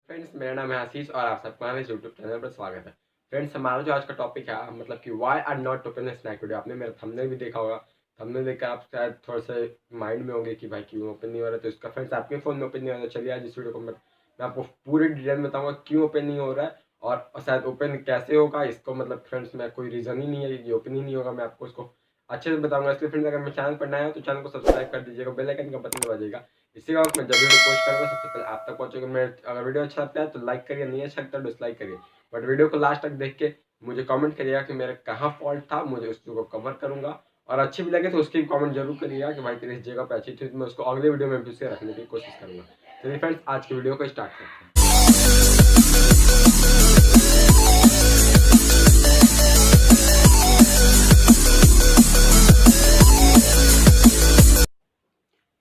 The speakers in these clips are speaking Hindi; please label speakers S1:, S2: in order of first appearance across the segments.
S1: फ्रेंड्स, मेरा नाम है आशीष और आप सबका हमारे यूट्यूब चैनल पर स्वागत है। फ्रेंड्स, हमारा जो आज का टॉपिक है मतलब कि why are not open snack video. आपने मेरा थंबनेल भी देखा होगा। थंबनेल देखकर आप शायद थोड़ा सा माइंड में होंगे कि भाई क्यों ओपन नहीं हो रहा है। तो इसका फ्रेंड्स आपके फ़ोन में ओपन नहीं हो रहा है। चलिए आज इस वीडियो को मैं आपको पूरी डिटेल में बताऊँगा क्यों ओपन नहीं हो रहा है और शायद ओपन कैसे होगा। इसको मतलब फ्रेंड्स मैं कोई रीज़न ही नहीं है ये ओपन ही नहीं होगा। मैं आपको इसको अच्छे से बताऊंगा। इसलिए फ्रेंड्स अगर मैं चैनल पर नया हो तो चैनल को सब्सक्राइब कर दीजिएगा, बेल आइकन का बटन दबा दीजिएगा। इससे क्या मैं जब वीडियो पोस्ट करूँगा सबसे पहले आप तक पहुँचेगा। मैं अगर वीडियो अच्छा लगता है तो लाइक करिए, नहीं अच्छा लगता है डिसलाइक करिए, बट वीडियो को लास्ट तक देख के मुझे कमेंट करिएगा कि मेरा कहाँ फॉल्ट था। मुझे उस चीज़ को कवर करूँगा और अच्छी भी लगे तो उसकी कमेंट जरूर करिएगा कि भाई तेरी इस जगह पे अच्छी थी, तो मैं उसको अगले वीडियो में फिर से रखने की कोशिश करूँगा। चलिए फ्रेंड्स आज की वीडियो को स्टार्ट करते हैं।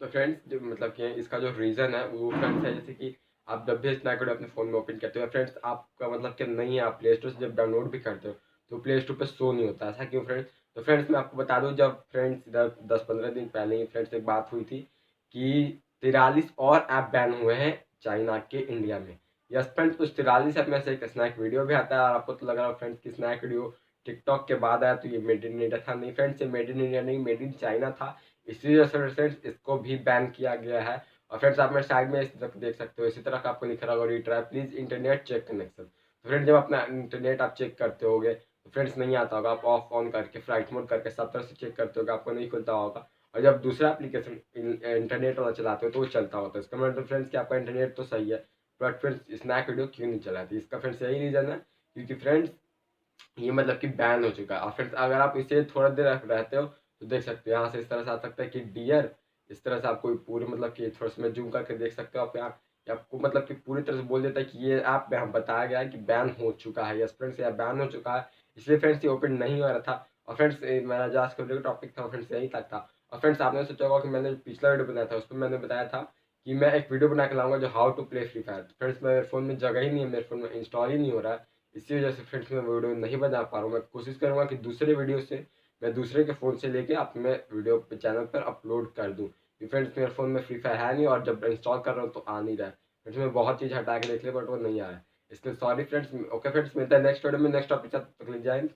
S1: तो फ्रेंड्स जो मतलब कि इसका जो रीज़न है वो फ्रेंड्स है जैसे कि आप जब भी स्नैक वीडियो अपने फ़ोन में ओपन करते हो फ्रेंड्स, आपका मतलब कि नहीं है, आप प्ले स्टोर से जब डाउनलोड भी करते हो तो प्ले स्टोर पे शो नहीं होता। ऐसा क्यों फ्रेंड्स? तो फ्रेंड्स मैं आपको बता दूं, जब फ्रेंड्स इधर 10-15 दिन पहले ही फ्रेंड्स एक बात हुई थी कि 43 और ऐप बैन हुए हैं चाइना के इंडिया में। यस फ्रेंड्स, उस 43 ऐप में से एक स्नैक वीडियो भी आता है और आपको तो लग रहा है फ्रेंड्स की स्नैक वीडियो टिकटॉक के बाद आया तो ये मेड इन इंडिया था। नहीं फ्रेंड्स, ये मेड इन इंडिया नहीं, मेड इन चाइना था। इसी वजह से फ्रेंड्स इसको भी बैन किया गया है। और फ्रेंड्स आप मेरे साइड में इस तरफ देख सकते हो, इसी तरह का आपको लिखा होगा retry please internet check connection. तो फ्रेंड्स जब अपना इंटरनेट आप चेक करते होगे तो फ्रेंड्स नहीं आता होगा, आप ऑफ ऑन करके फ्लाइट मोड करके सब तरह से चेक करते होगे, आपको नहीं खुलता होगा। और जब दूसरा एप्लीकेशन इंटरनेट वाला चलाते हो तो वो चलता होता है। इसका मतलब फ्रेंड्स कि आपका इंटरनेट तो सही है बट फ्रेंड्स स्नैक वीडियो क्यों नहीं चलाती? इसका फ्रेंड्स यही रीज़न है क्योंकि फ्रेंड्स ये मतलब कि बैन हो चुका है। और फ्रेंड्स अगर आप इसे थोड़ा देर रहते हो तो देख सकते हो यहाँ से इस तरह से आ सकता है कि डियर, इस तरह से आपको पूरे मतलब कि थोड़ा सा मैं जूम करके देख सकते हो आप यहाँ। आपको मतलब कि पूरी तरह से बोल देता है कि ये ऐप यहाँ बताया गया है कि बैन हो चुका है। यस फ्रेंड्स, यह बैन हो चुका है, इसलिए फ्रेंड्स ये ओपन नहीं हो रहा था। और फ्रेंड्स मेरा जो आज का वीडियो का टॉपिक था फ्रेंड्स यही तक था। और फ्रेंड्स आपने सोचा होगा कि मैंने पिछला वीडियो बनाया था उस पर मैंने बताया था कि मैं एक वीडियो बना के लाऊंगा जो how to play free fire. Friends मेरे फ़ोन में जगह ही नहीं है, मेरे फ़ोन में इंस्टॉल ही नहीं हो रहा है। इसी वजह से फ्रेंड्स मैं वीडियो नहीं बना पा रहा हूँ। मैं कोशिश करूँगा कि दूसरे वीडियो से मैं दूसरे के फ़ोन से लेके अपने वीडियो पे चैनल पर अपलोड कर दूँ। फ्रेंड्स मेरे फ़ोन में फ्री फायर है नहीं और जब इंस्टॉल कर रहा हूँ तो आ नहीं रहा है। फ्रेंड्स मैं बहुत चीज़ हटा के देख लिया बट वो नहीं आ रहा है, इसलिए सॉरी फ्रेंड्स। ओके फ्रेंड्स, मिलता है नेक्स्ट वीडियो में नेक्स्ट टॉपिक तक। ले जाए।